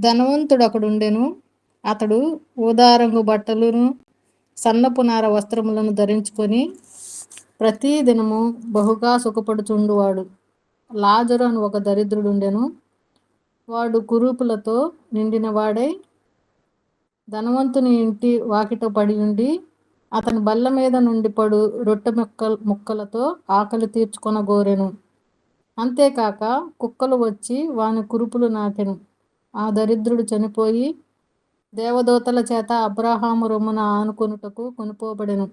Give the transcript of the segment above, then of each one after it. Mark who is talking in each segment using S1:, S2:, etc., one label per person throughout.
S1: ధనవంతుడు ఒకడుండెను. అతడు ఊదారంగు బట్టలును సన్నపు నార వస్త్రములను ధరించుకొని ప్రతి దినము బహుగా సుఖపడుచుండువాడు. లాజరు అని ఒక దరిద్రుడుండెను. వాడు కురూపులతో నిండిన వాడై ధనవంతుని ఇంటి వాకిట పడి ఉండి అతని బల్ల మీద నుండి పడు రొట్టె ముక్కలతో ఆకలి తీర్చుకొనగోరెను. అంతేకాక కుక్కలు వచ్చి వాని కురుపులు నాకెను. ఆ దరిద్రుడు చనిపోయి దేవదూతల చేత అబ్రాహాము రొమ్మున ఆనుకొనుటకు కొనుపోబడెను.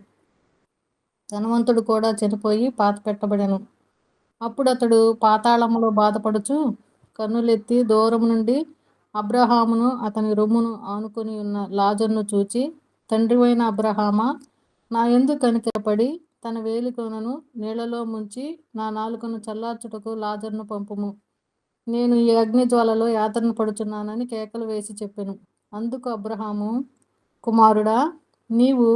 S1: ధనవంతుడు కూడా చనిపోయి పాతిపెట్టబడెను. అప్పుడు అతడు పాతాళములో బాధపడుచు కన్నులెత్తి దూరం నుండి అబ్రహామును అతని రొమ్మును ఆనుకొని ఉన్న లాజరును చూచి, తండ్రివైన అబ్రహామా, నా యందు కనికరపడి తన వేలికొనను నీళ్లలో ముంచి నా నాలుకను చల్లార్చుటకు లాజరును పంపుము. నేను ఈ అగ్ని జ్వాలలో యాతన పడుచున్నానని కేకలు వేసి చెప్పెను. అందుకు అబ్రహాము, కుమారుడా, నీవు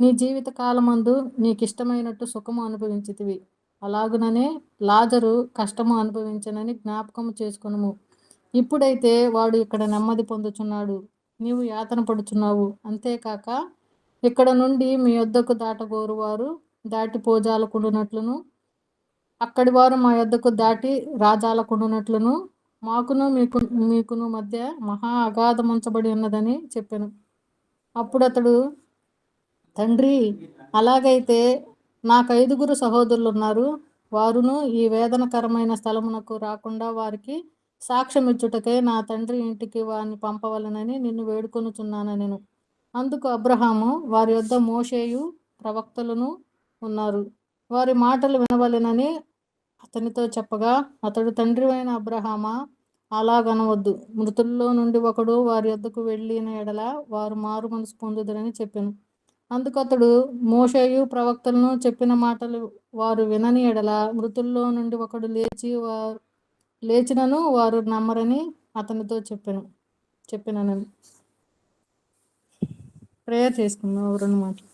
S1: నీ జీవిత కాలమందు నీకిష్టమైనట్టు సుఖము అనుభవించితివి. అలాగుననే లాజరు కష్టము అనుభవించనని జ్ఞాపకము చేసుకొనుము. ఇప్పుడైతే వాడు ఇక్కడ నెమ్మది పొందుచున్నాడు, నీవు యాతన పడుచున్నావు. అంతేకాక ఇక్కడ నుండి మీ యొద్దకు దాటగోరువారు దాటి పోజాలకుండునట్లును, అక్కడి వారు మా యొద్దకు దాటి రాజాలకుండునట్లును మాకును మీకును మధ్య మహా అగాధముంచబడి ఉన్నదని చెప్పెను. అప్పుడు అతడు, తండ్రి, అలాగైతే నాకు 5 సహోదరులు ఉన్నారు. వారును ఈ వేదనకరమైన స్థలమునకు రాకుండా వారికి సాక్ష్యమిచ్చుటకై నా తండ్రి ఇంటికి వారిని పంపవలనని నిన్ను వేడుకొనుచున్నానెను. అందుకు అబ్రహాము, వారి యొద్ద మోషేయు ప్రవక్తలను ఉన్నారు, వారి మాటలు వినవలెనని అతనితో చెప్పగా, అతడు, తండ్రివైన అబ్రహామా, అలాగనవద్దు. మృతుల్లో నుండి ఒకడు వారి యొద్దకు వెళ్ళిన ఎడల వారు మారు మనసు పొందుదురని చెప్పెను. అందుకు అతడు, మోషేయు ప్రవక్తలను చెప్పిన మాటలు వారు వినని ఎడల మృతుల్లో నుండి ఒకడు లేచినను వారు నమ్మరని అతనితో చెప్పినను. ప్రేయర్ చేసుకుందాం 2 మాటలు.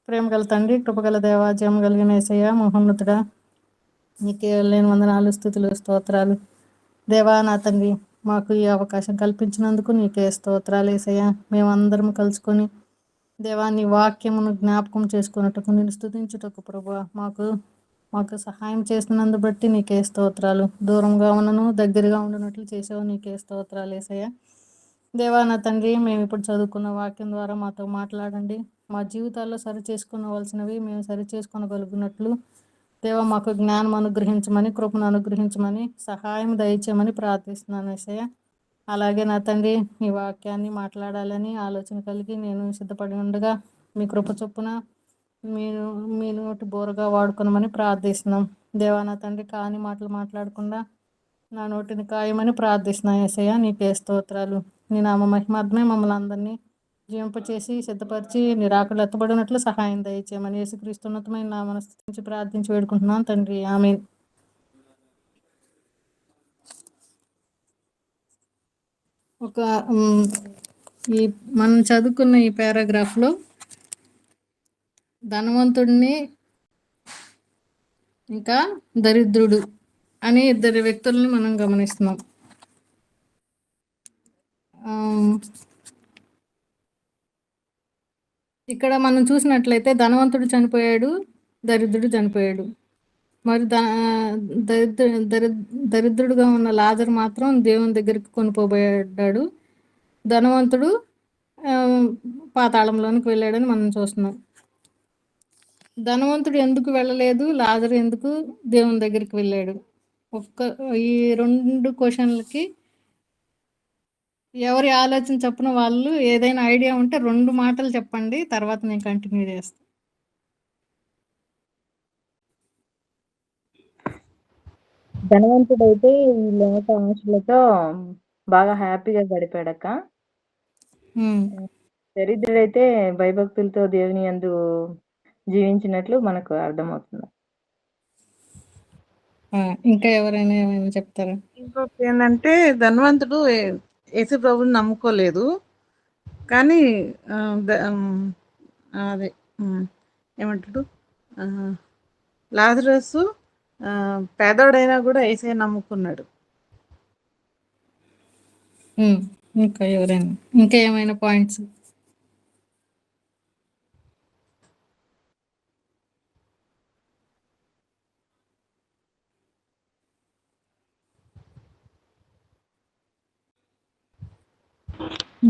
S1: ప్రేమ గల తండ్రి, కృపగల దేవా, జయం కలిగిన యేసయ్య, మహోన్నతుడా, నీకే లేని వందనాలు, స్తుతులు, స్తోత్రాలు. దేవా, నా తండ్రి, మాకు ఈ అవకాశం కల్పించినందుకు నీకే స్తోత్రాలు యేసయ్య. మేమందరం కలుసుకొని దేవా నీ వాక్యమును జ్ఞాపకం చేసుకున్నట్టుకు నేను స్తుతించుటకు ప్రభువా మాకు సహాయం చేసినందు బట్టి నీకే స్తోత్రాలు. దూరంగా ఉన్నను దగ్గరగా ఉండనట్లు చేసావు, నీకే స్తోత్రాలు యేసయ్య. దేవా, నా తండ్రి, మేము ఇప్పుడు చదువుకున్న వాక్యం ద్వారా మాతో మాట్లాడండి. మా జీవితాల్లో సరి చేసుకోవలసినవి మేము సరి చేసుకోగలుగునట్లు దేవా మాకు జ్ఞానం అనుగ్రహించమని, కృపను అనుగ్రహించమని, సహాయం దయచేయమని ప్రార్థిస్తున్నాను యేసయ్య. అలాగే నా తండ్రి, ఈ వాక్యాన్ని మాట్లాడాలని ఆలోచన కలిగి నేను సిద్ధపడి ఉండగా మీ కృప చొప్పున మీరు మీ నోటి బోరగా వాడుకున్నామని ప్రార్థిస్తున్నాం. దేవా, నా తండ్రి, కాని మాటలు మాట్లాడకుండా నా నోటిని కాయమని ప్రార్థిస్తున్నా యేసయ్య. నీకే స్తోత్రాలు. నీ నామ మహిమార్థమే మమ్మల్ని అందరినీ జీవింపచేసి సిద్ధపరిచి నీ రాకడలో ఎత్తబడినట్లు సహాయం దయచేయమని యేసుక్రీస్తు ఉన్నతమైన నామమున స్తుతించి ప్రార్థించి వేడుకుంటున్నాను తండ్రి, ఆమేన్. ఈ మనం చదువుకున్న ఈ పారాగ్రాఫ్లో ధనవంతుడిని ఇంకా దరిద్రుడు అనే 2 వ్యక్తుల్ని మనం గమనిస్తున్నాం. ఇక్కడ మనం చూసినట్లయితే ధనవంతుడు చనిపోయాడు, దరిద్రుడు చనిపోయాడు. మరి దరిద్రుడుగా ఉన్న లాజరు మాత్రం దేవుని దగ్గరికి కొనుపోబడ్డాడు. ధనవంతుడు పాతాళంలోనికి వెళ్ళాడని మనం చూస్తున్నాం. ధనవంతుడు ఎందుకు వెళ్ళలేదు, లాజరు ఎందుకు దేవుని దగ్గరికి వెళ్ళాడు? ఈ 2 క్వశ్చన్లకి ఎవరి ఆలోచన చొప్పున వాళ్ళు ఏదైనా ఐడియా ఉంటే 2 మాటలు చెప్పండి, తర్వాత నేను కంటిన్యూ చేస్తాను.
S2: ధనవంతుడైతే ఈ లోక ఆశలతో బాగా హ్యాపీగా గడిపాడక్క. దరిద్రుడైతే భయభక్తులతో దేవుని యందు జీవించినట్లు మనకు అర్థమవుతుంది.
S1: ఇంకా ఎవరైనా ఏమైనా చెప్తారా?
S3: ఇంకొకటి ఏంటంటే, ధనవంతుడు యేసు ప్రభుని నమ్ముకోలేదు, కానీ అదే ఏమంటాడు, లాజరసు పేదోడైనా కూడా యేసయ్య నమ్ముకున్నాడు.
S1: ఇంకా ఎవరైనా ఇంకా ఏమైనా పాయింట్స్?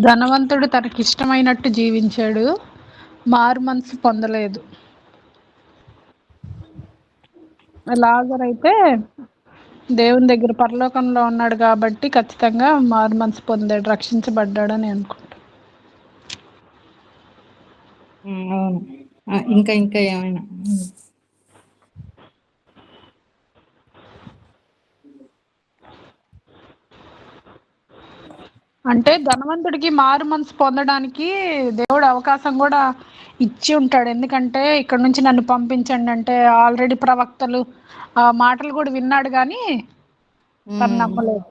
S4: ధనవంతుడు తనకిష్టమైనట్టు జీవించాడు, మారు మనసు పొందలేదు. లాజర్ అయితే దేవుని దగ్గర పరలోకంలో ఉన్నాడు కాబట్టి ఖచ్చితంగా మారు మనసు పొందాడు, రక్షించబడ్డాడు అని అనుకుంటా.
S1: అవును. ఇంకా ఇంకా ఏమైనా?
S4: అంటే ధనవంతుడికి మారు మనసు పొందడానికి దేవుడు అవకాశం కూడా ఇచ్చి ఉంటాడు. ఎందుకంటే ఇక్కడ నుంచి నన్ను పంపించండి అంటే ఆల్రెడీ ప్రవక్తలు ఆ మాటలు కూడా విన్నాడు, కానీ తను నమ్మలేదు.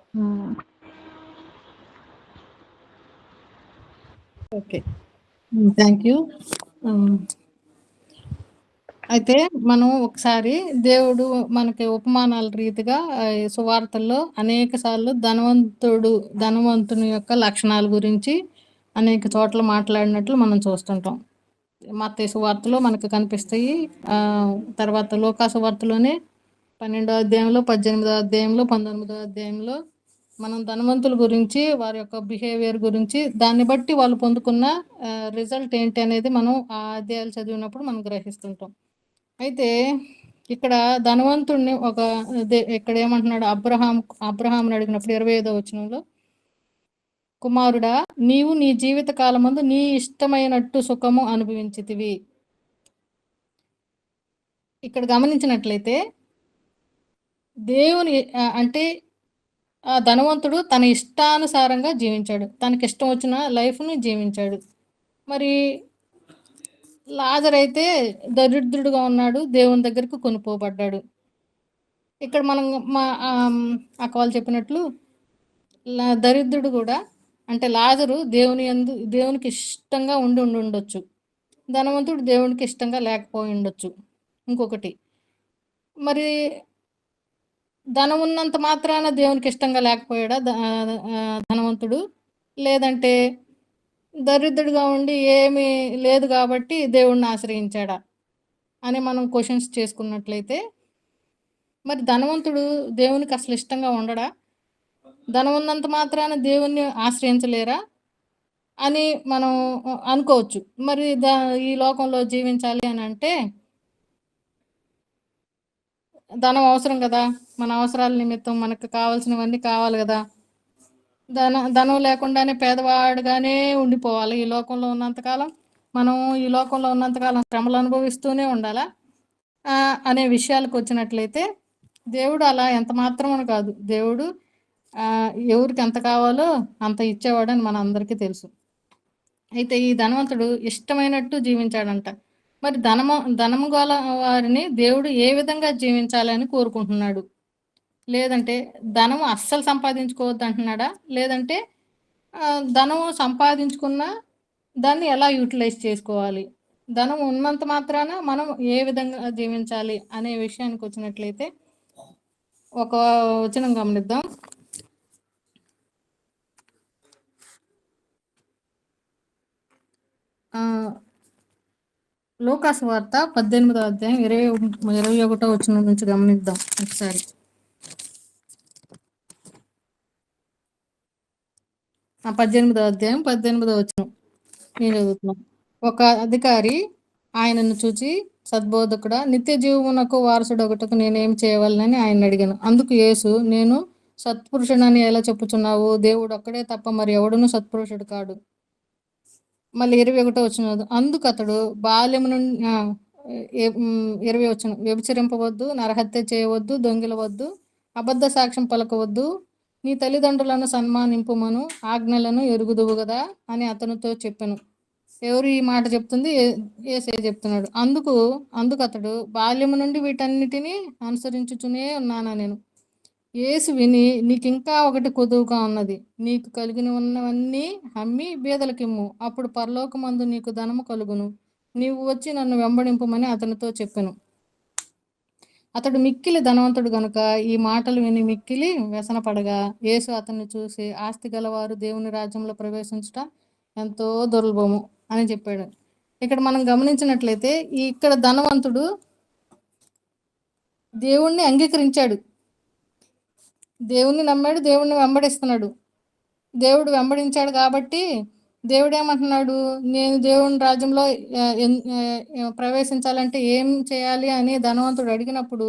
S1: Okay, thank you. అయితే మనం ఒకసారి దేవుడు మనకి ఉపమానాల రీతిగా సువార్తల్లో అనేక సార్లు ధనవంతుని యొక్క లక్షణాల గురించి అనేక చోట్ల మాట్లాడినట్లు మనం చూస్తుంటాం. మత్తయి సువార్తలో మనకు కనిపిస్తాయి. తర్వాత లూకా సువార్తలోనే 12వ అధ్యాయంలో, 18వ అధ్యాయంలో, 19వ అధ్యాయంలో మనం ధనవంతుల గురించి, వారి యొక్క బిహేవియర్ గురించి, దాన్ని బట్టి వాళ్ళు పొందుకున్న రిజల్ట్ ఏంటి అనేది మనం ఆ అధ్యాయాలు చదివినప్పుడు మనం గ్రహిస్తుంటాం. అయితే ఇక్కడ ధనవంతుడిని ఇక్కడ ఏమంటున్నాడు, అబ్రహాంని అడిగినప్పుడు 25వ వచనంలో, కుమారుడా, నీవు నీ జీవిత కాలమందు నీ ఇష్టమైనట్టు సుఖము అనుభవించితివి. ఇక్కడ గమనించినట్లయితే దేవుని అంటే ఆ ధనవంతుడు తన ఇష్టానుసారంగా జీవించాడు, తనకి ఇష్టం వచ్చిన లైఫ్ని జీవించాడు. మరి లాజర్ అయితే దరిద్రుడుగా ఉన్నాడు, దేవుని దగ్గరకు కొనుక్కోబడ్డాడు. ఇక్కడ మనం అక్క వాళ్ళు చెప్పినట్లు దరిద్రుడు కూడా, అంటే లాజరు దేవునికి ఇష్టంగా ఉండొచ్చు, ధనవంతుడు దేవునికి ఇష్టంగా లేకపోయి ఉండొచ్చు. ఇంకొకటి, మరి ధనం ఉన్నంత మాత్రాన దేవునికి ఇష్టంగా లేకపోయాడా ధనవంతుడు? లేదంటే దరిద్రుడిగా ఉండి ఏమీ లేదు కాబట్టి దేవుణ్ణి ఆశ్రయించాడా అని మనం క్వశ్చన్స్ చేసుకున్నట్లయితే, మరి ధనవంతుడు దేవునికి అసలు ఇష్టంగా ఉండడా? ధనం ఉన్నంత మాత్రాన దేవుణ్ణి ఆశ్రయించలేరా అని మనం అనుకోవచ్చు. మరి ఈ లోకంలో జీవించాలి అని అంటే ధనం అవసరం కదా, మన అవసరాల నిమిత్తం మనకు కావాల్సినవన్నీ కావాలి కదా. ధనం లేకుండానే పేదవాడుగానే ఉండిపోవాలి ఈ లోకంలో ఉన్నంతకాలం. మనం ఈ లోకంలో ఉన్నంతకాలం శ్రమలు అనుభవిస్తూనే ఉండాలా అనే విషయాలకు వచ్చినట్లయితే, దేవుడు అలా ఎంత మాత్రమని కాదు. దేవుడు ఎవరికి ఎంత కావాలో అంత ఇచ్చేవాడని మన అందరికీ తెలుసు. అయితే ఈ ధనవంతుడు ఇష్టమైనట్టు జీవించాడంట. మరి ధనము గల వారిని దేవుడు ఏ విధంగా జీవించాలని కోరుకుంటున్నాడు? లేదంటే ధనము అస్సలు సంపాదించుకోవద్దు అంటున్నాడా? లేదంటే ధనము సంపాదించుకున్న దాన్ని ఎలా యూటిలైజ్ చేసుకోవాలి, ధనం ఉన్నంత మాత్రాన మనం ఏ విధంగా జీవించాలి అనే విషయానికి వచ్చినట్లయితే ఒక వచనం గమనిద్దాం. లూకా సువార్త 18వ అధ్యాయం 21వ వచనం నుంచి గమనిద్దాం ఒకసారి. 18వ అధ్యాయం 18వ వచనం నేను చదువుతున్నాను. ఒక అధికారి ఆయనను చూచి, సద్బోధకుడా, నిత్య జీవమునకు వారసుడొకటకు నేనేం చేయవాలని ఆయన అడిగాను. అందుకు యేసు, నేను సత్పురుషుడని ఎలా చెప్పుచున్నావు? దేవుడు ఒక్కడే తప్ప మరి ఎవడును సత్పురుషుడు కాడు. మళ్ళీ 21వ వచనం, అందుకు అతడు బాల్యము నుండి 20వ వచనం, వ్యభిచరింపవద్దు, నరహత్య చేయవద్దు, దొంగిలవద్దు, అబద్ధ సాక్ష్యం పలకవద్దు, నీ తల్లిదండ్రులను సన్మానింపుమను ఆజ్ఞలను ఎరుగుదువు కదా అని అతనితో చెప్పాను. ఎవరు ఈ మాట చెప్తుంది? యేసయ్య చెప్తున్నాడు. అందుకు అతడు, బాల్యము నుండి వీటన్నిటినీ అనుసరించుచునే ఉన్నానా నేను. యేసు విని, నీకింకా ఒకటి కొదువుగా ఉన్నది, నీకు కలిగిన ఉన్నవన్నీ అమ్మి బీదలకిమ్ము, అప్పుడు పరలోకమందు నీకు ధనము కలుగును, నీవు వచ్చి నన్ను వెంబడింపమని అతనితో చెప్పాను. అతడు మిక్కిలి ధనవంతుడు గనుక ఈ మాటలు విని మిక్కిలి వ్యసనపడగా యేసు అతన్ని చూసి ఆస్తి గలవారు దేవుని రాజ్యంలో ప్రవేశించుట ఎంతో దుర్లభము అని చెప్పాడు. ఇక్కడ మనం గమనించినట్లయితే ఇక్కడ ధనవంతుడు దేవుణ్ణి అంగీకరించాడు, దేవుణ్ణి నమ్మాడు, దేవుణ్ణి వెంబడిస్తున్నాడు. దేవుడు వెంబడించాడు కాబట్టి దేవుడు ఏమంటున్నాడు, నేను దేవుని రాజ్యంలో ప్రవేశించాలంటే ఏం చేయాలి అని ధనవంతుడు అడిగినప్పుడు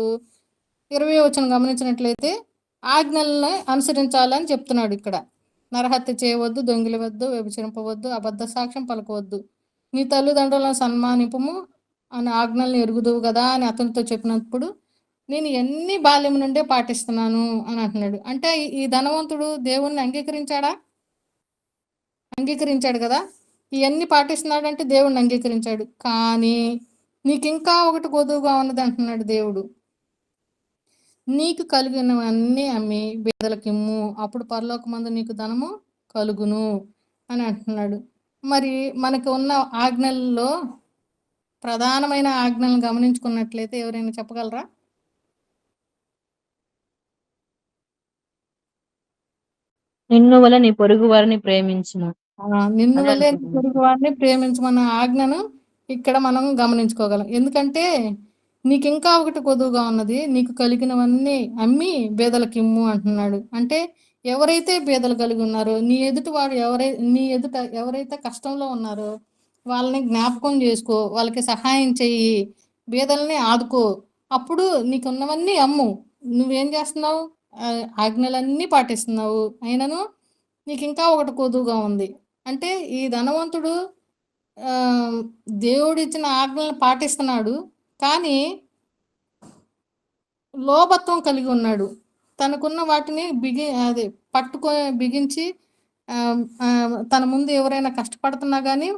S1: 20వ వచనం గమనించినట్లయితే ఆజ్ఞలను అనుసరించాలని చెప్తున్నాడు. ఇక్కడ నరహత్య చేయవద్దు, దొంగిలవద్దు, వ్యభిచరింపవద్దు, అబద్ధ సాక్ష్యం పలకవద్దు, నీ తల్లిదండ్రులను సన్మానింపము అని ఆజ్ఞలను ఎరుగుదువు కదా అని అతనితో చెప్పినప్పుడు నేను ఎన్ని బాల్యం నుండే పాటిస్తున్నాను అని అంటున్నాడు. అంటే ఈ ధనవంతుడు దేవుణ్ణి అంగీకరించాడా? అంగీకరించాడు కదా. ఇవన్నీ పాటిస్తున్నాడంటే దేవుణ్ణి అంగీకరించాడు. కానీ నీకు ఇంకా ఒకటి కొదువుగా ఉన్నది అంటున్నాడు దేవుడు. నీకు కలిగినవన్నీ అమ్మి బీదలకిమ్ము, అప్పుడు పరలోకమందు నీకు ధనము కలుగును అని అంటున్నాడు. మరి మనకు ఉన్న ఆజ్ఞల్లో ప్రధానమైన ఆజ్ఞలను గమనించుకున్నట్లయితే ఎవరైనా చెప్పగలరా?
S2: నిన్ను వల్ల నీ పొరుగు వారిని ప్రేమించుము.
S1: నిన్ను
S2: అదే
S1: వల్లే
S2: అనుకుంటున్నాను.
S1: పొరుగు వారిని ప్రేమించమన్న ఆజ్ఞను ఇక్కడ మనం గమనించుకోగలం. ఎందుకంటే నీకు ఇంకా ఒకటి కొదువుగా ఉన్నది, నీకు కలిగినవన్నీ అమ్మి బేదలకు ఇమ్ము అంటున్నాడు. అంటే ఎవరైతే బేదలు కలిగి ఉన్నారో, నీ ఎదుట ఎవరైతే కష్టంలో ఉన్నారో వాళ్ళని జ్ఞాపకం చేసుకో, వాళ్ళకి సహాయం చెయ్యి, బేదల్ని ఆదుకో. అప్పుడు నీకున్నవన్నీ అమ్ము. నువ్వేం చేస్తున్నావు? ఆజ్ఞలన్నీ పాటిస్తున్నావు, అయినను నీకు ఇంకా ఒకటి కొదువుగా ఉంది. అంటే ఈ ధనవంతుడు దేవుడిచ్చిన ఆజ్ఞలను పాటిస్తున్నాడు, కానీ లోభత్వం కలిగి ఉన్నాడు. తనకున్న వాటిని బిగించి తన ముందు ఎవరైనా కష్టపడుతున్నా కానీ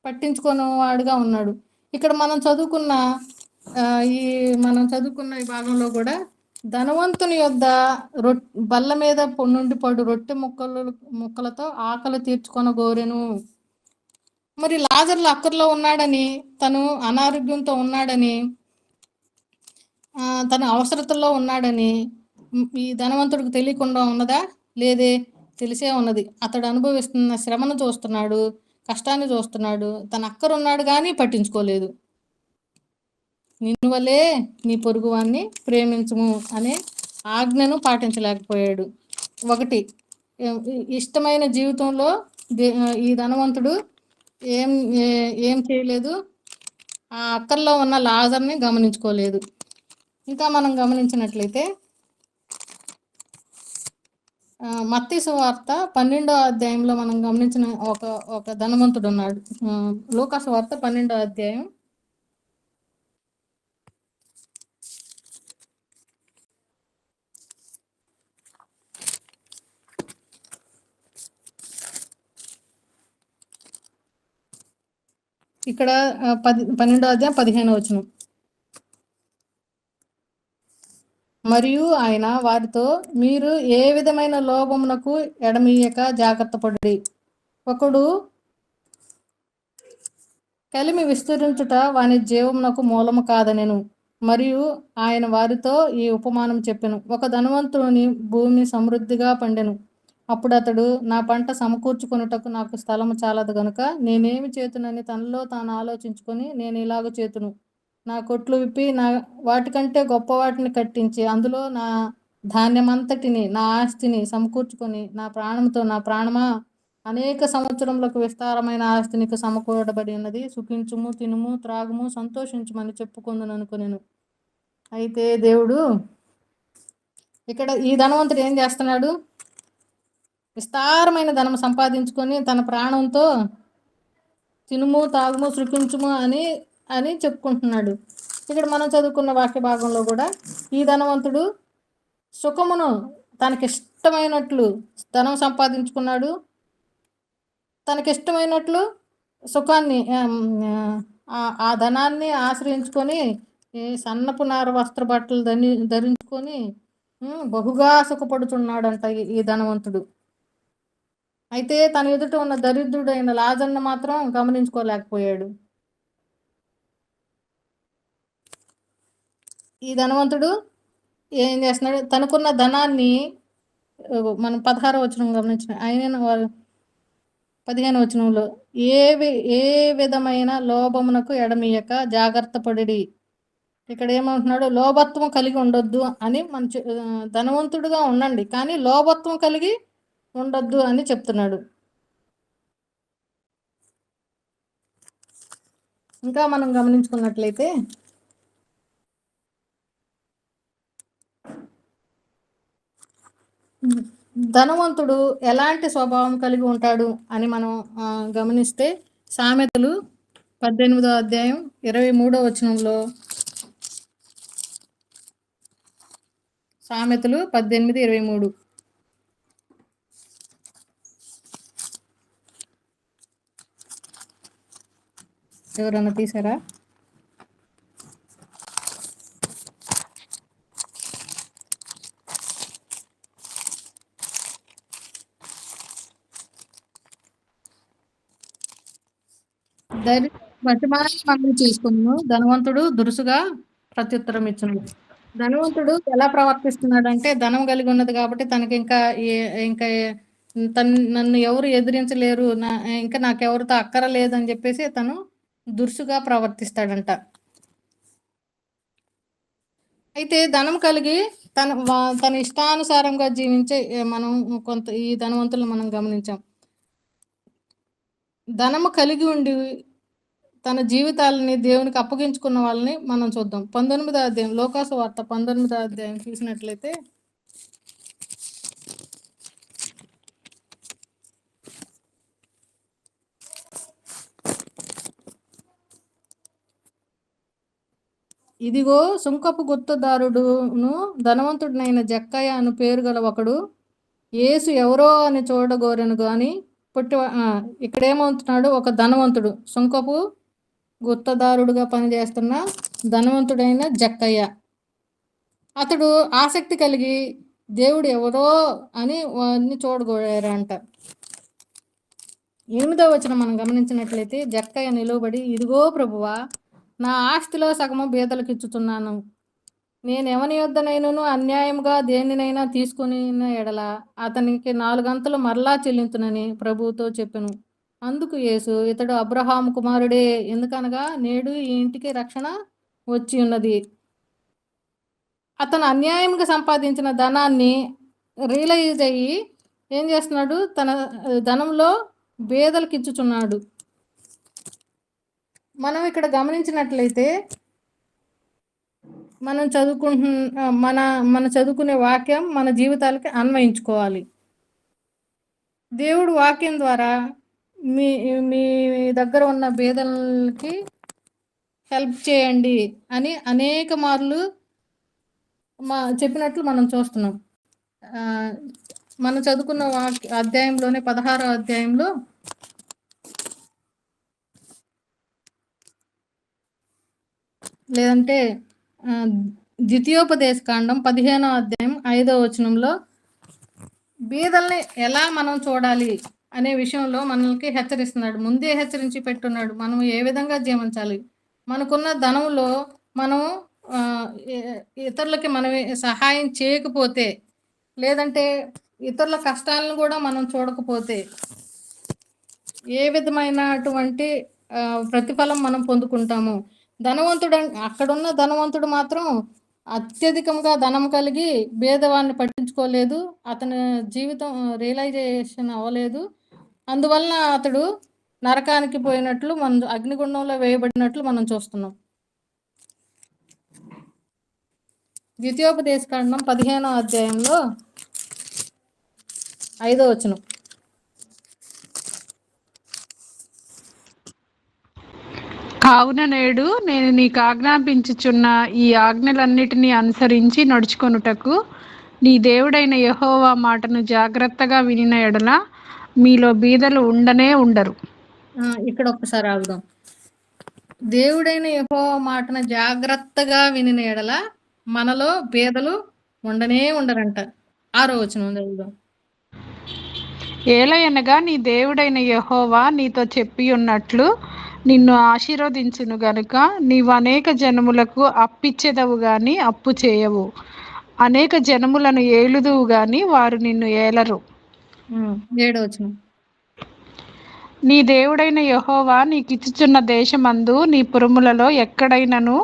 S1: పట్టించుకునే వాడుగా ఉన్నాడు. ఇక్కడ మనం చదువుకున్న ఈ భాగంలో కూడా ధనవంతుని యొద్ద బల్ల మీద నుండి పడు రొట్టె ముక్కలతో ఆకలి తీర్చుకొనగోరెను. మరి లాజర్లు అక్కర్లో ఉన్నాడని, తను అనారోగ్యంతో ఉన్నాడని, తన అవసరతల్లో ఉన్నాడని ఈ ధనవంతుడికి తెలియకుండా ఉన్నదా? లేదే, తెలిసే ఉన్నది. అతడు అనుభవిస్తున్న శ్రమను చూస్తున్నాడు, కష్టాన్ని చూస్తున్నాడు, తన అక్కరున్నాడు కానీ పట్టించుకోలేదు. నిన్ను వల్లే నీ పొరుగువాన్ని ప్రేమించుము అనే ఆజ్ఞను పాటించలేకపోయాడు. ఒకటి, ఇష్టమైన జీవితంలో ఈ ధనవంతుడు ఏం చేయలేదు, ఆ అక్కర్లో ఉన్న లాజర్ని గమనించుకోలేదు. ఇంకా మనం గమనించినట్లయితే మత్తయి సువార్త 12వ అధ్యాయంలో మనం గమనించిన ఒక ధనవంతుడు ఉన్నాడు. లూకా సువార్త 12వ అధ్యాయం ఇక్కడ 12వ అధ్యాయం 15వ వచనం. మరియు ఆయన వారితో, మీరు ఏ విధమైన లోభమునకు ఎడమీయక జాగ్రత్త పడుడి. ఒకడు కలిమి విస్తరించుట వాని జీవమునకు మూలము కాదనెను. మరియు ఆయన వారితో ఈ ఉపమానం చెప్పెను. ఒక ధనవంతుని భూమి సమృద్ధిగా పండెను. అప్పుడు అతడు, నా పంట సమకూర్చుకొనుటకు నాకు స్థలము చాలదు గనుక నేనేమి చేతునని తనలో తాను ఆలోచించుకొని, నేను ఇలాగ చేతును, నా కొట్లు విప్పి వాటికంటే గొప్ప వాటిని కట్టించి అందులో నా ధాన్యమంతటిని, నా ఆస్తిని సమకూర్చుకొని, నా ప్రాణంతో, నా ప్రాణమా, అనేక సంవత్సరములకు విస్తారమైన ఆస్తి నీకు సమకూడబడి ఉన్నది, సుఖించుము, తినుము, త్రాగుము, సంతోషించుమని చెప్పుకుందును అనుకునేను. అయితే దేవుడు ఇక్కడ ఈ ధనవంతుడు ఏం చేస్తున్నాడు? విస్తారమైన ధనం సంపాదించుకొని తన ప్రాణంతో తినుము, తాగుము, సుఖించుము అని చెప్పుకుంటున్నాడు. ఇక్కడ మనం చదువుకున్న వాక్య భాగంలో కూడా ఈ ధనవంతుడు సుఖమును తనకిష్టమైనట్లు ధనం సంపాదించుకున్నాడు, తనకిష్టమైనట్లు సుఖాన్ని ఆ ధనాన్ని ఆశ్రయించుకొని సన్నపు నార వస్త్ర బట్టలు ధరించుకొని బహుగా సుఖపడుతున్నాడంట ఈ ధనవంతుడు. అయితే తన ఎదుట ఉన్న దరిద్రుడైన లాజర్ను మాత్రం గమనించుకోలేకపోయాడు. ఈ ధనవంతుడు ఏం చేస్తున్నాడు, తనకున్న ధనాన్ని మనం 16వ వచనం గమనించిన ఆయన 15వ వచనంలో ఏ విధమైన లోభమునకు ఎడమియక జాగ్రత్త పడిడి. ఇక్కడ ఏమంటున్నాడు, లోభత్వం కలిగి ఉండొద్దు అని ధనవంతుడుగా ఉండండి, కానీ లోభత్వం కలిగి ఉండొద్దు అని చెప్తున్నాడు. ఇంకా మనం గమనించుకున్నట్లయితే ధనవంతుడు ఎలాంటి స్వభావం కలిగి ఉంటాడు అని మనం గమనిస్తే సామెతలు 18వ అధ్యాయం 23వ వచనంలో, సామెతలు 18:23 ఎవరన్నా తీసారా? మతిమాని మనం చేసుకున్నాను. ధనవంతుడు దురుసుగా ప్రత్యుత్తరం ఇచ్చును. ధనవంతుడు ఎలా ప్రవర్తిస్తున్నాడంటే, ధనం కలిగి ఉన్నది కాబట్టి తనకి ఇంకా ఇంకా నన్ను ఎవరు ఎదిరించలేరు, ఇంకా నాకెవరితో అక్కర లేదని చెప్పేసి తను దురుసుగా ప్రవర్తిస్తాడంట. అయితే ధనం కలిగి తన ఇష్టానుసారంగా జీవించే మనం ఈ ధనవంతులను మనం గమనించాం. ధనము కలిగి ఉండి తన జీవితాలని దేవునికి అప్పగించుకున్న వాళ్ళని మనం చూద్దాం. 19వ అధ్యాయం, లోకాసు వార్త 19వ అధ్యాయం చూసినట్లయితే ఇదిగో సుంకపు గుత్తదారుడును ధనవంతుడినైన జక్కయ్య అను పేరు గల ఒకడు యేసు ఎవరో అని చూడగోరెను గాని ఇక్కడేమవుతున్నాడు, ఒక ధనవంతుడు సుంకపు గుత్తదారుడుగా పనిచేస్తున్న ధనవంతుడైన జక్కయ్య, అతడు ఆసక్తి కలిగి దేవుడు ఎవరో అని వారిని చూడగోరారంట. 8వ వచనం మనం గమనించినట్లయితే జక్కయ్య నిలువబడి, ఇదిగో ప్రభువా, నా ఆస్తిలో సగము బీదలకు ఇచ్చుతున్నాను. నేను ఎవని యొద్దనైనను అన్యాయంగా దేనినైనా తీసుకుని ఎడల అతనికి 4 గంతలు మరలా చెల్లించునని ప్రభువుతో చెప్పెను. అందుకు యేసు, ఇతడు అబ్రహాము కుమారుడే, ఎందుకనగా నేడు ఈ ఇంటికి రక్షణ వచ్చి ఉన్నది. అతను అన్యాయంగా సంపాదించిన ధనాన్ని రియలైజ్ అయ్యి ఏం చేస్తున్నాడు, తన ధనంలో బేదలకు ఇచ్చుచున్నాడు. మనం ఇక్కడ గమనించినట్లయితే మనం మన చదువుకునే వాక్యం మన జీవితాలకి అన్వయించుకోవాలి. దేవుడు వాక్యం ద్వారా మీ దగ్గర ఉన్న బేదలకి హెల్ప్ చేయండి అని అనేక మార్లు చెప్పినట్లు మనం చూస్తున్నాం. మనం చదువుకున్న అధ్యాయంలోనే 16వ అధ్యాయంలో లేదంటే ద్వితీయోపదేశకాండం 15వ అధ్యాయం 5వ వచనంలో బీదల్ని ఎలా మనం చూడాలి అనే విషయంలో మనల్ని హెచ్చరిస్తున్నాడు. ముందే హెచ్చరించి పెట్టున్నాడు. మనం ఏ విధంగా జీవించాలి, మనకున్న ధనంలో మనం ఇతరులకి మనం సహాయం చేయకపోతే, లేదంటే ఇతరుల కష్టాలను కూడా మనం చూడకపోతే ఏ విధమైనటువంటి ప్రతిఫలం మనం పొందుకుంటాము. ధనవంతుడు అక్కడున్న ధనవంతుడు మాత్రం అత్యధికంగా ధనం కలిగి భేదవాన్ని పట్టించుకోలేదు. అతని జీవితం రియలైజేషన్ అవ్వలేదు. అందువలన అతడు నరకానికి పోయినట్లు, మనం అగ్నిగుండంలో వేయబడినట్లు మనం చూస్తున్నాం. ద్వితీయోపదేశకాండం 15వ అధ్యాయంలో 5వ వచనం,
S4: కావున నేడు నేను నీకు ఆజ్ఞాపించుచున్న ఈ ఆజ్ఞలన్నిటినీ అనుసరించి నడుచుకొనుటకు నీ దేవుడైన యెహోవా మాటను జాగ్రత్తగా వినిన ఎడల మీలో బీదలు ఉండనే ఉండరు.
S1: ఇక్కడ ఒక్కసారి ఆగుదాం. దేవుడైన యెహోవా మాటను జాగ్రత్తగా వినిన ఎడల మనలో బీదలు ఉండనే ఉండరంట. 6వ వచనం చదువుదాం.
S4: ఏలయనగా నీ దేవుడైన యెహోవా నీతో చెప్పి ఉన్నట్లు నిన్ను ఆశీర్వదించును గనుక నీవు అనేక జనములకు అప్పిచ్చెదవు గాని అప్పు చేయవు, అనేక జనములను ఏలుదువు గాని వారు నిన్ను ఏలరు.
S1: 7వ వచనం.
S4: నీ దేవుడైన యెహోవా నీకిచ్చుచున్న దేశమందు నీ పురములలో ఎక్కడైనను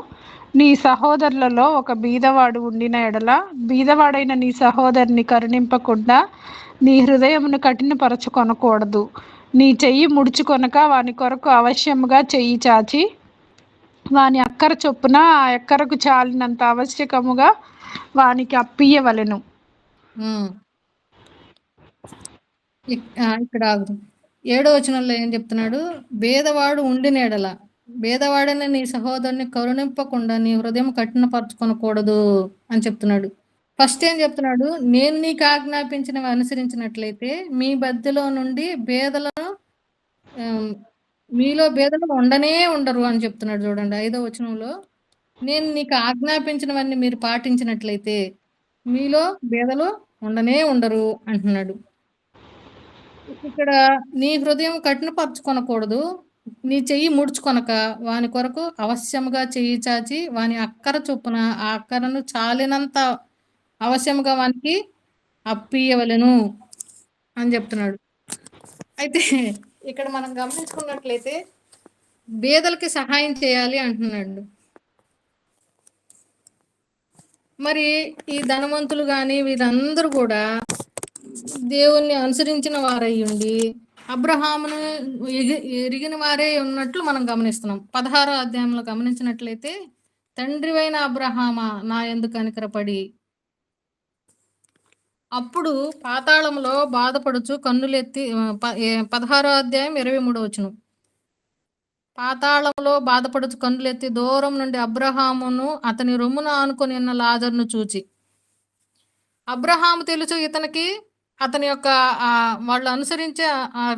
S4: నీ సహోదరులలో ఒక బీదవాడు ఉండిన ఎడల బీదవాడైన నీ సహోదరుని కరుణింపకుండా నీ హృదయమును కఠినపరచుకొనకూడదు. నీ చెయ్యి ముడుచుకొనక వాని కొరకు అవశ్యముగా చెయ్యి చాచి వాని అక్కర చొప్పున ఆ ఎక్కరకు చాలినంత ఆవశ్యకముగా వానికి అప్పియ్యవలెను.
S1: ఉమ్. ఇక్కడ ఆగుదాం. 7వ వచనంలో ఏం చెప్తున్నాడు? భేదవాడు ఉండిన ఎడల, భేదవాడని నీ సహోదరుని కరుణింపకుండా నీ హృదయం కఠినపరచుకొనకూడదు అని చెప్తున్నాడు. ఫస్ట్ ఏం చెప్తున్నాడు? నేను నీకు ఆజ్ఞాపించినవి అనుసరించినట్లయితే మీ మధ్యలో నుండి బేదలను మీలో బేదలు ఉండనే ఉండరు అని చెప్తున్నాడు. చూడండి 5వ వచనంలో, నేను నీకు ఆజ్ఞాపించినవన్నీ మీరు పాటించినట్లయితే మీలో బేదలు ఉండనే ఉండరు అంటున్నాడు. ఇక్కడ నీ హృదయం కఠినపరచుకొనకూడదు, నీ చెయ్యి ముడుచుకొనక వాని కొరకు అవశ్యముగా చెయ్యి చాచి వాని అక్కర చొప్పున ఆ అక్కరను చాలినంత అవశ్యముగా వానికి అప్పియవలెను అని చెప్తున్నాడు. అయితే ఇక్కడ మనం గమనించుకున్నట్లయితే బేదలకి సహాయం చేయాలి అంటున్నాడు. మరి ఈ ధనవంతులు కానీ వీరందరూ కూడా దేవుణ్ణి అనుసరించిన వారై ఉండి అబ్రహామును ఎరిగిన వారే ఉన్నట్లు మనం గమనిస్తున్నాం. 16వ అధ్యాయంలో గమనించినట్లయితే, తండ్రివైన అబ్రహామా నా యందు కనికరపడి, అప్పుడు పాతాళంలో బాధపడుచు కన్నులెత్తి 16వ అధ్యాయం 23వ వచనం. పాతాళంలో బాధపడుచు కన్నులెత్తి దూరం నుండి అబ్రహామును అతని రొమ్మున ఆనుకొని ఉన్న లాజరును చూచి, అబ్రహాము తెలుసు ఇతనికి, అతని యొక్క వాళ్ళు అనుసరించే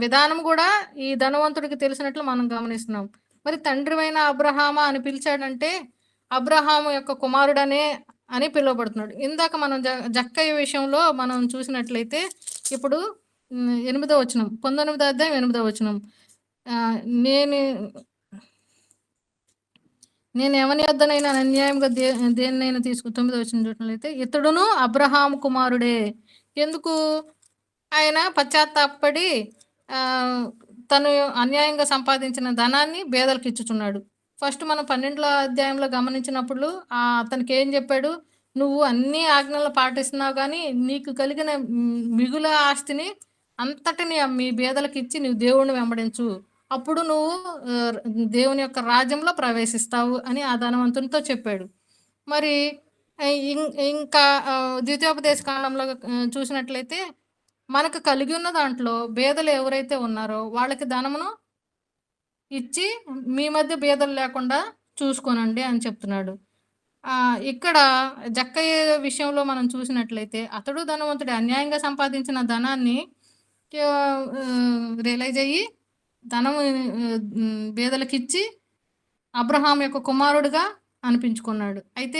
S1: విధానం కూడా ఈ ధనవంతుడికి తెలిసినట్లు మనం గమనిస్తున్నాం. మరి తండ్రివైన అబ్రహామా అని పిలిచాడంటే అబ్రహాము యొక్క కుమారుడనే అని పిలువబడుతున్నాడు. ఇందాక మనం జక్కయ్య విషయంలో మనం చూసినట్లయితే ఇప్పుడు 8వ వచనం, 19వ అధ్యాయం 8వ వచనం, నేను ఎవని వద్దనైనా అన్యాయంగా దేన్నైనా 9వ వచనం చూసినట్లయితే, ఇతడును అబ్రహాము కుమారుడే. ఎందుకు? ఆయన పశ్చాత్తాపడి తను అన్యాయంగా సంపాదించిన ధనాన్ని బేదలకు ఇచ్చుచున్నాడు. ఫస్ట్ మనం 12వ అధ్యాయంలో గమనించినప్పుడు అతనికి ఏం చెప్పాడు? నువ్వు అన్ని ఆజ్ఞలు పాటిస్తున్నావు కానీ నీకు కలిగిన మిగుల ఆస్తిని అంతటిని మీ బేదలకు ఇచ్చి నువ్వు దేవుణ్ణి వెంబడించు, అప్పుడు నువ్వు దేవుని యొక్క రాజ్యంలో ప్రవేశిస్తావు అని ఆ ధనవంతునితో చెప్పాడు. మరి ఇంకా ద్వితీయోపదేశ కాలంలో చూసినట్లయితే మనకు కలిగి ఉన్న దాంట్లో బేదలు ఎవరైతే ఉన్నారో వాళ్ళకి ధనమును ఇచ్చి మీ మధ్య బేదలు లేకుండా చూసుకోనండి అని చెప్తున్నాడు. ఇక్కడ జక్కయ్య విషయంలో మనం చూసినట్లయితే అతడు ధనవంతుడు అన్యాయంగా సంపాదించిన ధనాన్ని రియలైజ్ అయ్యి ధనం బేదలకిచ్చి అబ్రహాం యొక్క కుమారుడుగా అనిపించుకున్నాడు. అయితే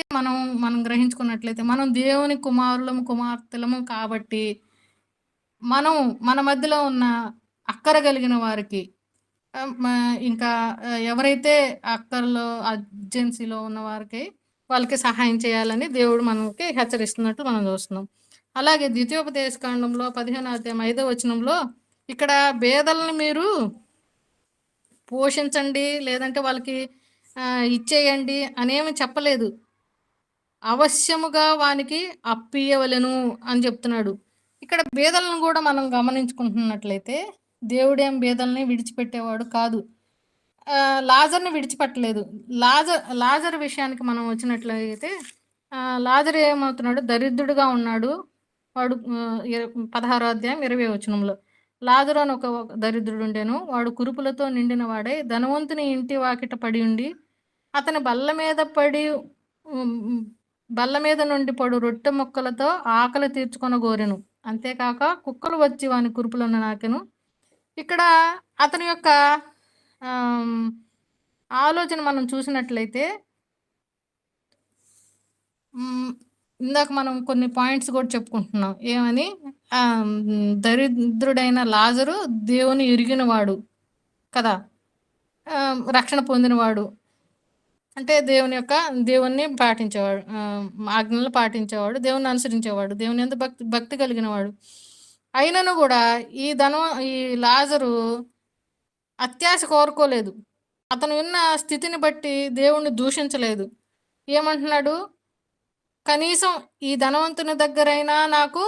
S1: మనం గ్రహించుకున్నట్లయితే మనం దేవుని కుమారులము కుమార్తెలము కాబట్టి మనం మన మధ్యలో ఉన్న అక్కర కలిగిన వారికి, ఇంకా ఎవరైతే అక్కర్లో అర్జెన్సీలో ఉన్న వారికి వాళ్ళకి సహాయం చేయాలని దేవుడు మనకి హెచ్చరిస్తున్నట్టు మనం చూస్తున్నాం. అలాగే ద్వితీయోపదేశ కాండంలో 15వ అధ్యాయం 5వ వచనంలో ఇక్కడ బేదలను మీరు పోషించండి లేదంటే వాళ్ళకి ఇచ్చేయండి అనేమి చెప్పలేదు. అవశ్యముగా వానికి అప్పియవలెను అని చెప్తున్నాడు. ఇక్కడ బేదలను కూడా మనం గమనించుకుంటున్నట్లయితే దేవుడేం బేదల్ని విడిచిపెట్టేవాడు కాదు. లాజర్ని విడిచిపెట్టలేదు. లాజర్ విషయానికి మనం వచ్చినట్లయితే లాజర్ ఏమవుతున్నాడు? దరిద్రుడుగా ఉన్నాడు. వాడు 16వ అధ్యాయం 20వ వచనంలో, లాజరు అని ఒక దరిద్రుడు ఉండేను, వాడు కురుపులతో నిండిన వాడే ధనవంతుని ఇంటి వాకిట పడి ఉండి అతని బల్ల మీద నుండి పడు రొట్టె ముక్కలతో ఆకలి తీర్చుకొని గోరెను, అంతేకాక కుక్కలు వచ్చి వాని కురుపులను నాకెను. ఇక్కడ అతని యొక్క ఆలోచన మనం చూసినట్లయితే ఇందాక మనం కొన్ని పాయింట్స్ కూడా చెప్పుకుంటున్నాం. ఏమని? దరిద్రుడైన లాజరు దేవుని ఎరిగినవాడు కదా. రక్షణ పొందినవాడు. అంటే దేవుణ్ణి పాటించేవాడు, ఆజ్ఞలు పాటించేవాడు, దేవుణ్ణి అనుసరించేవాడు, దేవుని యందు భక్తి కలిగినవాడు. అయినను కూడా ఈ లాజరు అత్యాశ కోరుకోలేదు. అతను ఉన్న స్థితిని బట్టి దేవుణ్ణి దూషించలేదు. ఏమంటున్నాడు? కనీసం ఈ ధనవంతుని దగ్గరైనా నాకు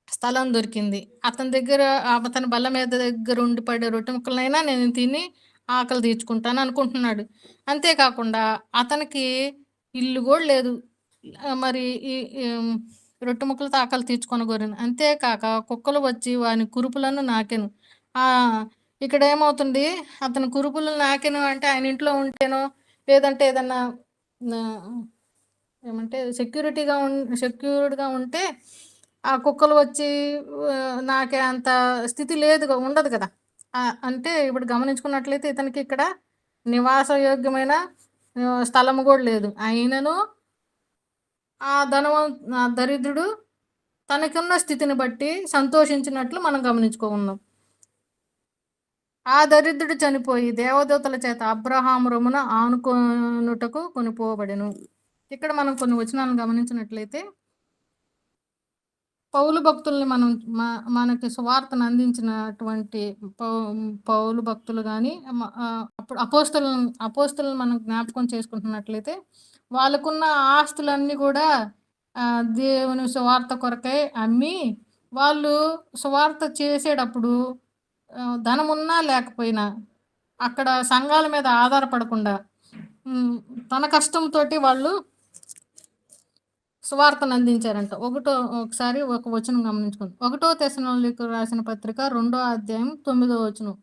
S1: స్థలం దొరికింది, అతని బల్ల మీద దగ్గర ఉండి పడే రొట్టె ముక్కలనైనా నేను తిని ఆకలి తీర్చుకుంటాను అనుకుంటున్నాడు. అంతేకాకుండా అతనికి ఇల్లు కూడా లేదు. మరి ఈ రొట్టె ముక్కలతో ఆకలి తీర్చుకొనగోరను. అంతేకాక కుక్కలు వచ్చి వాని కురుపులను నాకెను. ఇక్కడ ఏమవుతుంది? అతని కురుపులను నాకెను అంటే ఆయన ఇంట్లో ఉంటేనో, లేదంటే ఏదన్నా ఏమంటే సెక్యూర్డ్గా ఉంటే ఆ కుక్కలు వచ్చి నాకే అంత స్థితి లేదు, ఉండదు కదా. అంటే ఇప్పుడు గమనించుకున్నట్లయితే ఇతనికి ఇక్కడ నివాసయోగ్యమైన స్థలము కూడా లేదు. అయినను ఆ దరిద్రుడు తనకున్న స్థితిని బట్టి సంతోషించినట్లు మనం గమనించుకున్నాం. ఆ దరిద్రుడు చనిపోయి దేవదూతల చేత అబ్రహాము రొమ్మున ఆనుకొనుటకు కొనిపోబడెను. ఇక్కడ మనం కొన్ని వచనాలను గమనించినట్లయితే పౌలు భక్తుల్ని మనకి సువార్తను అందించినటువంటి పౌలు భక్తులు కానీ అప్పుడు అపోస్తులను మనం జ్ఞాపకం చేసుకుంటున్నట్లయితే వాళ్ళకున్న ఆస్తులన్నీ కూడా దేవుని సువార్త కొరకై అమ్మి వాళ్ళు సువార్త చేసేటప్పుడు ధనమున్నా లేకపోయినా అక్కడ సంఘాల మీద ఆధారపడకుండా తన కష్టంతో వాళ్ళు సువార్తను అందించారంట. ఒకసారి ఒక వచనం గమనించుకుంది. 1 తెస్సలోనికీయులకు రాసిన పత్రిక 2వ అధ్యాయం 9వ వచనం.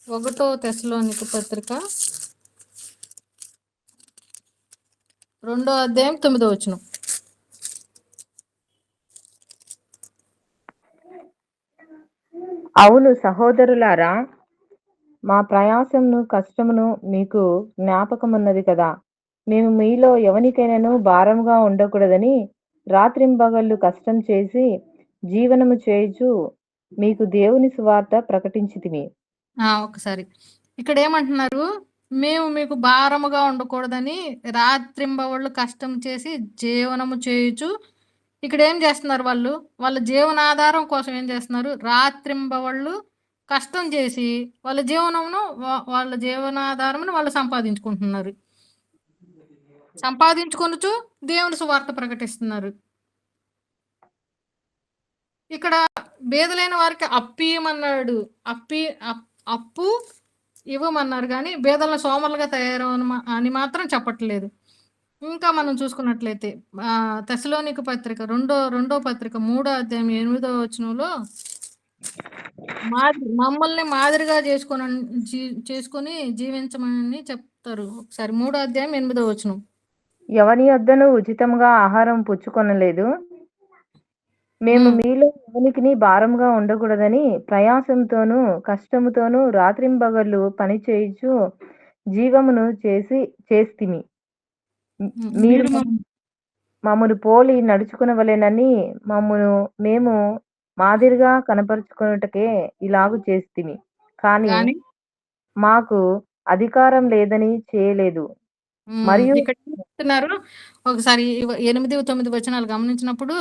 S1: 1 తెస్సలోనికీయులకు పత్రిక 2వ అధ్యాయం 9వ వచనం.
S2: అవును సహోదరులారా, మా ప్రయాసమును కష్టమును మీకు జ్ఞాపకమున్నది కదా. మేము మీలో ఎవనికైనాను భారముగా ఉండకూడదని రాత్రింబగళ్ళు కష్టం చేసి జీవనము చేయుచు మీకు దేవుని సువార్త ప్రకటించితిమి.
S1: ఒకసారి ఇక్కడ ఏమంటున్నారు? మేము మీకు భారముగా ఉండకూడదని రాత్రింబవళ్ళు కష్టం చేసి జీవనము చేయుచు. ఇక్కడ ఏం చేస్తున్నారు? వాళ్ళ జీవనాధారం కోసం ఏం చేస్తున్నారు? రాత్రింబవళ్ళు కష్టం చేసి వాళ్ళ జీవనాధారమును వాళ్ళు సంపాదించుకుంటున్నారు. సంపాదించుకొనుచు దేవుని సువార్త ప్రకటిస్తున్నారు. ఇక్కడ బేదలైన వారికి అప్పియమన్నాడు, అప్పు ఇవ్వమన్నారు, కానీ బేదలను సోమరులుగా తయారవని అని మాత్రం చెప్పట్లేదు. ఇంకా మనం చూసుకున్నట్లయితే తెస్సలోనిక పత్రిక రెండో పత్రిక 3వ అధ్యాయం 8వ వచనంలో మమ్మల్ని మాదిరిగా చేసుకొని జీవించమని చెప్తారు. ఒకసారి 3వ అధ్యాయం 8వ వచనం.
S2: ఎవని యొద్దను ఉచితంగా ఆహారం పుచ్చుకొనలేదు, మేము మీలో ఎవనికిని భారంగా ఉండకూడదని ప్రయాసంతోనూ కష్టముతోనూ రాత్రింబగళ్ళు పని చేయుచు జీవమును చేస్తిమి. మీరు మమ్మను పోలి నడుచుకునవలెనని మేము మాదిరిగా కనపరుచుకొనుటకే ఇలాగు చేస్తిమి. కానీ మాకు అధికారం లేదని చేయలేదు. మరియు
S1: ఇక్కడ చెప్తున్నారు. ఒకసారి 8, 9 వచనాలు గమనించినప్పుడు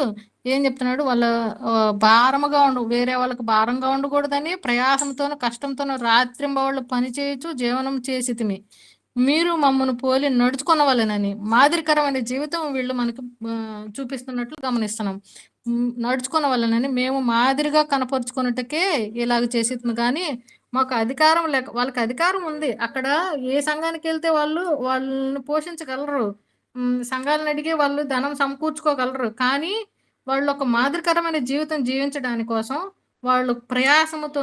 S1: ఏం చెప్తున్నాడు? వాళ్ళ భారముగా వేరే వాళ్ళకి భారంగా ఉండకూడదని ప్రయాసంతోనూ కష్టంతోనూ రాత్రింబవళ్ళు పని చేయొచ్చు జీవనం చేసితిమి. మీరు మమ్మను పోలి నడుచుకొనవలెనని మాదిరికరమైన జీవితం వీళ్ళు మనకు చూపిస్తున్నట్లు గమనిస్తున్నాం. నడుచుకొనవలెనని మేము మాదిరిగా కనపరుచుకున్నట్టుకే ఇలాగ చేసిద్దాం. కానీ మాకు అధికారం లేక, వాళ్ళకి అధికారం ఉంది. అక్కడ ఏ సంఘానికి వెళ్తే వాళ్ళని పోషించగలరు, సంఘాలను అడిగి వాళ్ళు ధనం సమకూర్చుకోగలరు. కానీ వాళ్ళు ఒక మాదిరికరమైన జీవితం జీవించడానికి కోసం వాళ్ళు ప్రయాసముతో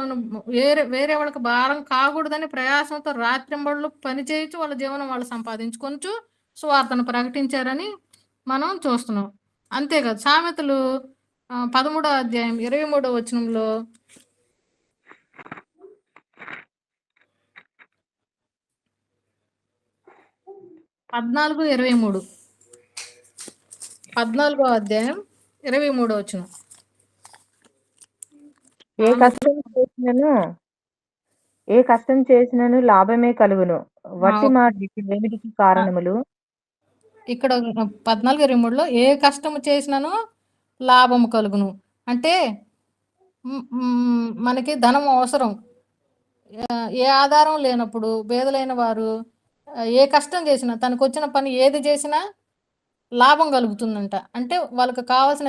S1: వేరే వాళ్ళకి భారం కాకూడదని ప్రయాసంతో రాత్రింబళ్ళు పని చేయొచ్చు వాళ్ళ జీవనం వాళ్ళు సంపాదించుకొనచ్చు సువార్తను ప్రకటించారని మనం చూస్తున్నాం. అంతేకాదు సామెతలు 13వ అధ్యాయం 23వ వచనంలో 14-23 14వ అధ్యాయం 23వ వచనం.
S2: ఏ
S1: సామెతలు
S2: కష్టం చేసినను లాభమే కలుగును. వట్టి
S1: ఒక
S2: మాట వెమిటికి కారణములు.
S1: ఇక్కడ 14:23లో ఏ కష్టము చేసినను లాభము కలుగును అంటే మనకి ధనం అవసరం. ఏ ఆధారం లేనప్పుడు పేదలైన వారు ఏ కష్టం చేసినా తనకు వచ్చిన పని ఏది చేసినా లాభం కలుగుతుందంట. అంటే వాళ్ళకి కావాల్సిన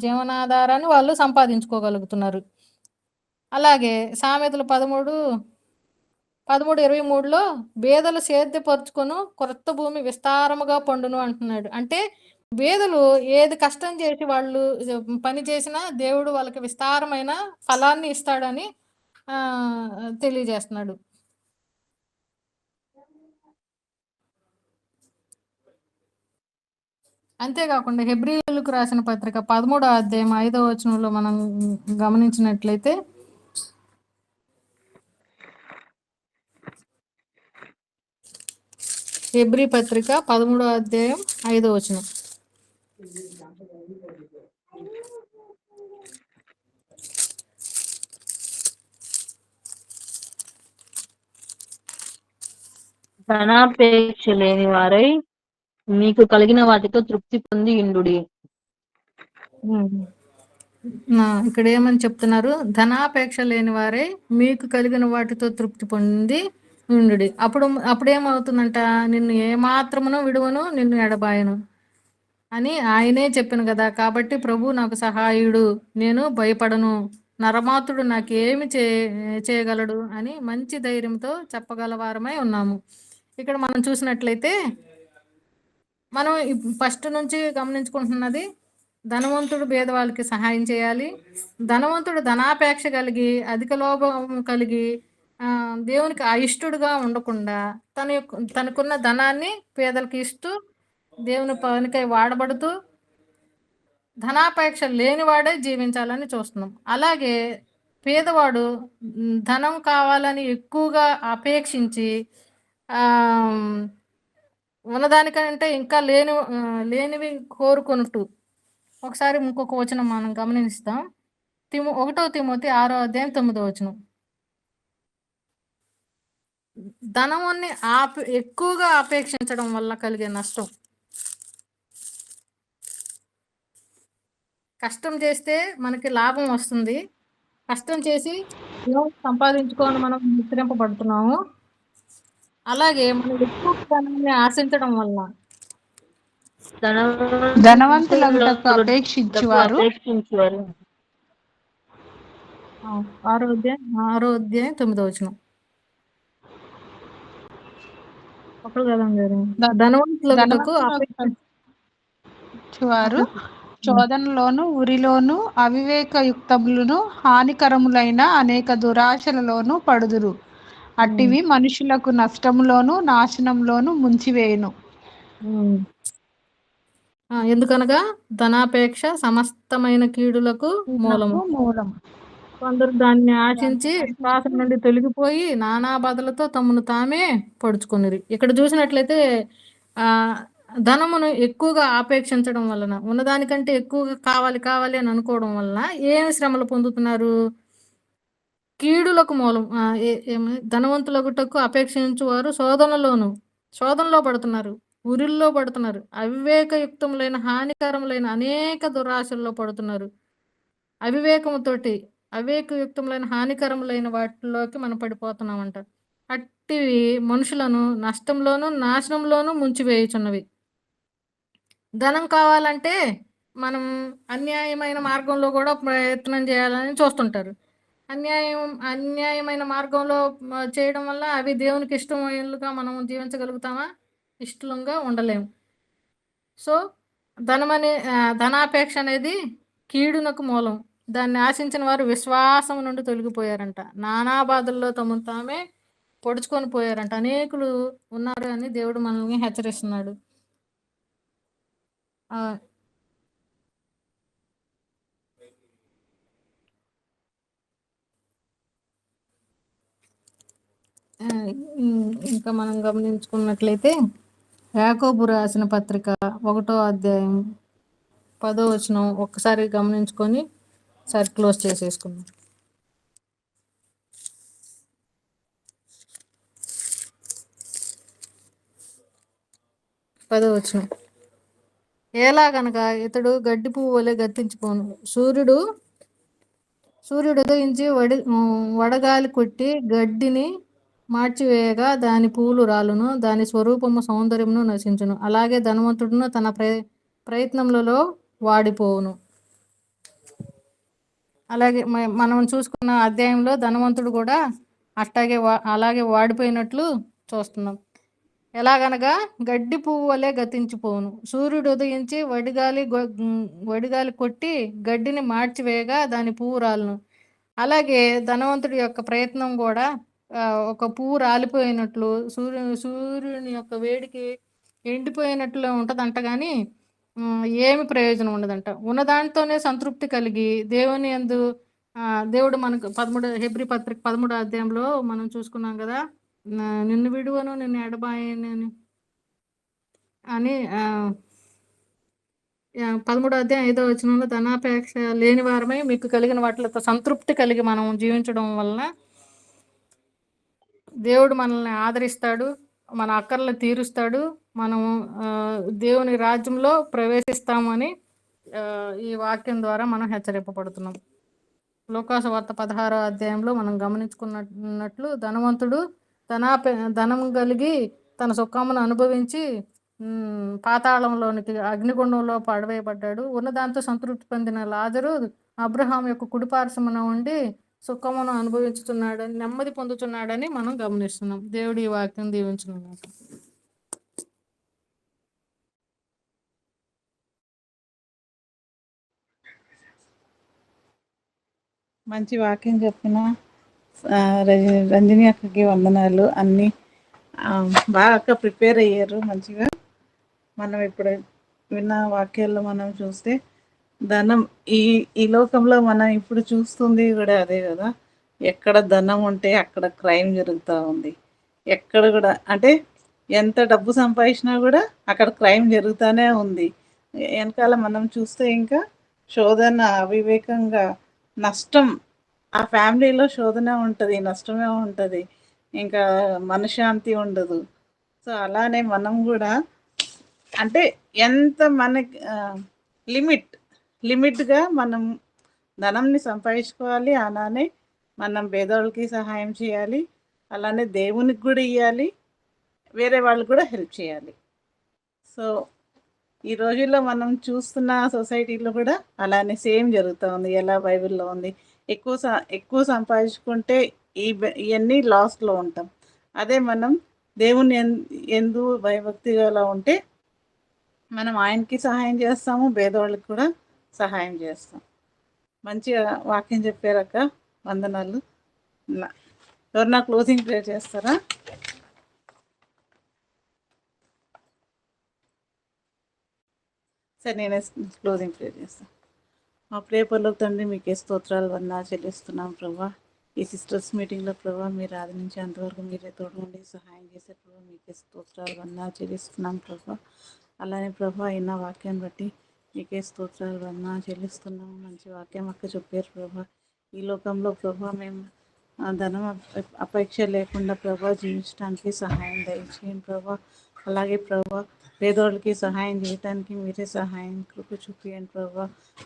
S1: జీవనాధారాన్ని వాళ్ళు సంపాదించుకోగలుగుతున్నారు. అలాగే సామెతలు 13:23లో బేదలు సేద్యపరుచుకొను కొత్త భూమి విస్తారముగా పండును అంటున్నాడు. అంటే బేదలు ఏది కష్టం చేసి వాళ్ళు పని చేసినా దేవుడు వాళ్ళకి విస్తారమైన ఫలాన్ని ఇస్తాడని తెలియజేస్తున్నాడు. అంతేకాకుండా హెబ్రీయులకు రాసిన పత్రిక 13వ అధ్యాయం 5వ వచనంలో మనం గమనించినట్లయితే హెబ్రీ పత్రిక 13వ అధ్యాయం 5వ వచనం.
S2: ధనాపేక్ష లేని వారై మీకు కలిగిన వాటితో తృప్తి పొంది ఇండుడి.
S1: ఇక్కడ ఏమని చెప్తున్నారు? ధనాపేక్ష లేని వారే మీకు కలిగిన వాటితో తృప్తి పొంది ఉండుడి. అప్పుడేమవుతుందంట? నిన్ను ఏమాత్రమును విడువను, నిన్ను ఎడబాయను అని ఆయనే చెప్పాను కదా. కాబట్టి ప్రభు నాకు సహాయుడు, నేను భయపడను, నరమాతుడు నాకేమి చేయగలడు అని మంచి ధైర్యంతో చెప్పగలవారమై ఉన్నాము. ఇక్కడ మనం చూసినట్లయితే మనం ఫస్ట్ నుంచి గమనించుకుంటున్నది ధనవంతుడు పేదవాళ్ళకి సహాయం చేయాలి. ధనవంతుడు ధనాపేక్ష కలిగి అధిక లోభం కలిగి దేవునికి అయిష్టుడుగా ఉండకుండా తనకున్న ధనాన్ని పేదలకు ఇస్తూ దేవుని పనికై వాడబడుతూ ధనాపేక్ష లేనివాడే జీవించాలని చూస్తున్నాం. అలాగే పేదవాడు ధనం కావాలని ఎక్కువగా అపేక్షించి ఉన్నదానికంటే ఇంకా లేనివి కోరుకొనుటూ. ఒకసారి ఇంకొక వచనం మనం గమనిస్తాం. 1వ తిమోతి 6వ అధ్యాయం 9వ వచనం. ధనాన్ని ఎక్కువగా అపేక్షించడం వల్ల కలిగే నష్టం. కష్టం చేస్తే మనకి లాభం వస్తుంది. కష్టం చేసి సంపాదించుకొని మనం హెచ్చరింపబడుతున్నాము. అలాగే మనం ఎక్కువ ధనాన్ని ఆశించడం వల్ల
S4: ధనవంతులకు అపేక్షించువారు
S1: 6వ అధ్యాయం 9వ వచనం. ఒకరు కదా గారు. ధనవంతులకు
S4: అపేక్షించువారు శోధనలోను ఉరిలోను అవివేకయుక్తములను హానికరములైన అనేక దురాశలలోను పడుదురు. అట్టివి మనుషులకు నష్టములోను నాశనంలోను ముంచివేయును.
S1: ఎందుకనగా ధనాపేక్ష సమస్తమైన కీడులకు మూలము. కొందరు దాన్ని ఆశించి శ్వాస నుండి తొలగిపోయి నానా బాధలతో తమను తామే పడుచుకొనిరి. ఇక్కడ చూసినట్లయితే ధనమును ఎక్కువగా ఆపేక్షించడం వలన, ఉన్నదానికంటే ఎక్కువగా కావాలి అని అనుకోవడం వలన ఏమి శ్రమలు పొందుతున్నారు? కీడులకు మూలం. ధనవంతులగుటకు అపేక్షించువారు శోధనలో పడుతున్నారు, ఉరిల్లో పడుతున్నారు, అవివేకయుక్తములైన హానికరములైన అనేక దురాశల్లో పడుతున్నారు. అవివేకయుక్తములైన హానికరములైన వాటిలోకి మనం పడిపోతున్నామంట. అట్టివి మనుషులను నష్టంలోను నాశనంలోనూ ముంచివేయుచున్నవి. ధనం కావాలంటే మనం అన్యాయమైన మార్గంలో కూడా ప్రయత్నం చేయాలని చూస్తుంటారు. అన్యాయమైన మార్గంలో చేయడం వల్ల అవి దేవునికి ఇష్టమైనలుగా మనం జీవించగలుగుతామా? ఇష్టంగా ఉండలేము. సో ధనాపేక్ష అనేది కీడునకు మూలం. దాన్ని ఆశించిన వారు విశ్వాసం నుండి తొలగిపోయారంట. నానా బాధల్లో తమను తామే పొడుచుకొని పోయారంట. అనేకులు ఉన్నారు అని దేవుడు మనల్ని హెచ్చరిస్తున్నాడు. ఇంకా మనం గమనించుకున్నట్లయితే యాకోబు రాసిన పత్రిక 1వ అధ్యాయం 10వ వచనం ఒక్కసారి గమనించుకొని క్లోజ్ చేసేసుకుందాం. 10వ వచనం. ఎలాగనగా ఇతడు గడ్డి పువ్వు వలె గతించిపోను. సూర్యుడు ఉదయించి వడగాలి కొట్టి గడ్డిని మార్చివేయగా దాని పూలు రాలును, దాని స్వరూపము సౌందర్యమును నశించును. అలాగే ధనవంతుడును తన ప్రయత్నములలో వాడిపోవును. అలాగే మనం చూసుకున్న అధ్యాయంలో ధనవంతుడు కూడా అలాగే వాడిపోయినట్లు చూస్తున్నాం. ఎలాగనగా గడ్డి పువ్వు వలె గతించిపోవును. సూర్యుడు ఉదయించి వడిగాలి కొట్టి గడ్డిని మార్చివేయగా దాని పువ్వు రాలును. అలాగే ధనవంతుడి యొక్క ప్రయత్నం కూడా ఒక పువ్వు రాలిపోయినట్లు, సూర్యుని యొక్క వేడికి ఎండిపోయినట్లు ఉంటదంట. కానీ ఏమి ప్రయోజనం ఉండదంట. ఉన్నదానితోనే సంతృప్తి కలిగి దేవుని యందు దేవుడు మనకు హెబ్రీ పత్రిక 13వ అధ్యాయంలో మనం చూసుకున్నాం కదా, నిన్ను విడువను నిన్ను ఎడబాయనని అని 13వ అధ్యాయం 5వ వచనంలో ధనాపేక్ష లేని వారమై మీకు కలిగిన వాటితో సంతృప్తి కలిగి మనం జీవించడం వలన దేవుడు మనల్ని ఆదరిస్తాడు, మన అక్కర్లు తీరుస్తాడు, మనం దేవుని రాజ్యంలో ప్రవేశిస్తామని ఈ వాక్యం ద్వారా మనం హెచ్చరింపబడుతున్నాం. లూకాసు వార్త 16వ అధ్యాయంలో మనం గమనించుకున్నట్లు ధనవంతుడు ధనం కలిగి తన సుఖమును అనుభవించి పాతాళంలోనికి అగ్నిగుండంలో పడవేయబడ్డాడు. ఉన్నదాంతో సంతృప్తి పొందిన లాజరు అబ్రహాం యొక్క కుడిపార్శ్వమున ఉండి సుఖమును అనుభవించుతున్నాడని, నెమ్మది పొందుతున్నాడని మనం గమనిస్తున్నాం. దేవుడు ఈ వాక్యం దీవించును.
S3: మంచి వాక్యం చెప్పిన రంజని అక్కకి వందనాలు. అన్నీ బాగా అక్క ప్రిపేర్ అయ్యారు మంచిగా. మనం ఇప్పుడు విన్న వాక్యాల్లో మనం చూస్తే ధనం ఈ లోకంలో మనం ఇప్పుడు చూస్తుంది కూడా అదే కదా. ఎక్కడ ధనం ఉంటే అక్కడ క్రైమ్ జరుగుతూ ఉంది. ఎక్కడ కూడా అంటే ఎంత డబ్బు సంపాదించినా కూడా అక్కడ క్రైమ్ జరుగుతూనే ఉంది. వెనకాల మనం చూస్తే ఇంకా శోధన, అవివేకంగా, నష్టం, ఆ ఫ్యామిలీలో శోధన ఉంటుంది, నష్టమే ఉంటుంది, ఇంకా మనశ్శాంతి ఉండదు. సో అలానే మనం కూడా అంటే ఎంత మనకి లిమిట్గా మనం ధనంని సంపాదించుకోవాలి. అలానే మనం పేదవాళ్ళకి సహాయం చేయాలి, అలానే దేవునికి కూడా ఇవ్వాలి, వేరే వాళ్ళకి కూడా హెల్ప్ చేయాలి. సో ఈ రోజుల్లో మనం చూస్తున్న సొసైటీలో కూడా అలానే సేమ్ జరుగుతూ ఉంది. ఎలా బైబిల్లో ఉంది, ఎక్కువ సంపాదించుకుంటే ఇవన్నీ లాస్ట్లో ఉంటాం. అదే మనం దేవుని ఎందు భయభక్తిగా ఉంటే మనం ఆయనకి సహాయం చేస్తాము, పేదవాళ్ళకి కూడా సహాయం చేస్తాం. మంచిగా వాక్యం చెప్పారక్క, వందనాలు. ఎవరన్నా క్లోజింగ్ ప్రేయర్ చేస్తారా? సరే, నేనే క్లోజింగ్ ప్రేయర్ చేస్తాను. మా ప్రేపర్లో తండ్రి మీకే స్తోత్రాలు వందనాలు చెల్లిస్తున్నాం ప్రభా. ఈ సిస్టర్స్ మీటింగ్లో ప్రభా మీరు ఆది నుంచి అంతవరకు మీరే తోడు ఉండి సహాయం చేసే ప్రభా మీకే స్తోత్రాలు వందనాలు చెల్లిస్తున్నాం ప్రభా. అలానే ప్రభా అయిన వాక్యాన్ని బట్టి మీకే స్తోత్రాలు వందనాలు చెల్లిస్తున్నాము. మంచి వాక్యం అక్క చెప్పారు ప్రభా. ఈ లోకంలో ప్రభా మేము ధనం అపేక్ష లేకుండా ప్రభా జీవించడానికి సహాయం దయచేయండి ప్రభా. అలాగే ప్రభా పేదోళ్ళకి సహాయం చేయడానికి మీరే సహాయం కృప చూపియండి ప్రభా.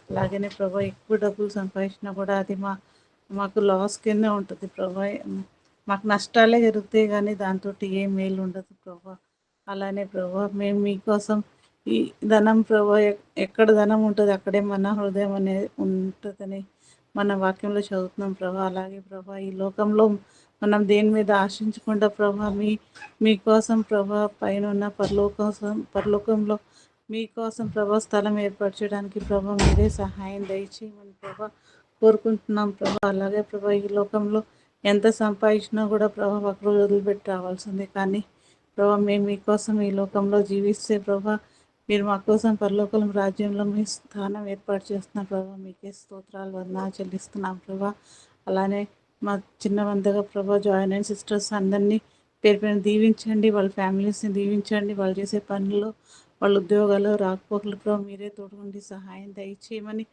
S3: అలాగనే ప్రభా ఎక్కువ డబ్బులు సంపాదించినా కూడా అది మాకు లాస్ కింద ఉంటుంది ప్రభా. మాకు నష్టాలే జరుగుతాయి కానీ దాంతో ఏ మేలు ఉండదు ప్రభా. అలానే ప్రభా మేము మీకోసం ఈ ధనం ప్రభా ఎక్కడ ధనం ఉంటుంది అక్కడే మన హృదయం అనేది ఉంటుందని మన వాక్యంలో చదువుతున్నాం ప్రభా. అలాగే ప్రభా ఈ లోకంలో మనం దేని మీద ఆశించకుండా ప్రభా మీకోసం ప్రభా పైన ఉన్న పరలోకంలో మీకోసం ప్రభా స్థలం ఏర్పరచడానికి ప్రభా మీరే సహాయం దయచేయమని ప్రభా కోరుకుంటున్నాం ప్రభా. అలాగే ప్రభా ఈ లోకంలో ఎంత సంపాదించినా కూడా ప్రభా ఒకరోజు వదిలిపెట్టి రావాల్సిందే. కానీ ప్రభా మేము మీకోసం ఈ లోకంలో జీవిస్తే ప్రభా మీరు మా కోసం పరలోకం రాజ్యంలో మీ స్థానం ఏర్పాటు చేస్తున్నారు ప్రభా. మీకే స్తోత్రాలు వందనాలు చెల్లిస్తున్నాం ప్రభా. అలానే మా చిన్న వందగా ప్రభా జాయిన్ అయిన సిస్టర్స్ అందరినీ పేరు పేరు దీవించండి, వాళ్ళ ఫ్యామిలీస్ని దీవించండి, వాళ్ళు చేసే పనులు, వాళ్ళ ఉద్యోగాలు, రాకపోకలు ప్రభా మీరే తోడుగుండి సహాయం దయచేయమని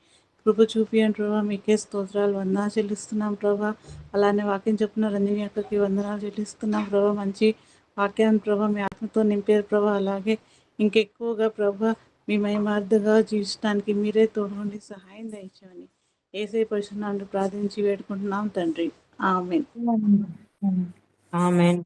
S3: కృప చూపియండి ప్రభా. మీకే స్తోత్రాలు వందనాలు చెల్లిస్తున్నాం ప్రభా. అలానే వాక్యం చెప్పిన రంజని అక్కకి వందనాలు చెల్లిస్తున్నాం ప్రభా. మంచి వాక్యాన్ని ప్రభా మీ ఆత్మతో నింపారు ప్రభా. అలాగే ఇంకెక్కువగా ప్రభా మీ మహిమార్థగా జీవించడానికి మీరే తోడుండి సహాయం దయచేయమని యేసయ్య పరిశుద్ధ నామములో ప్రార్థించి వేడుకుంటున్నాం తండ్రి. ఆమేన్.
S2: ఆమేన్.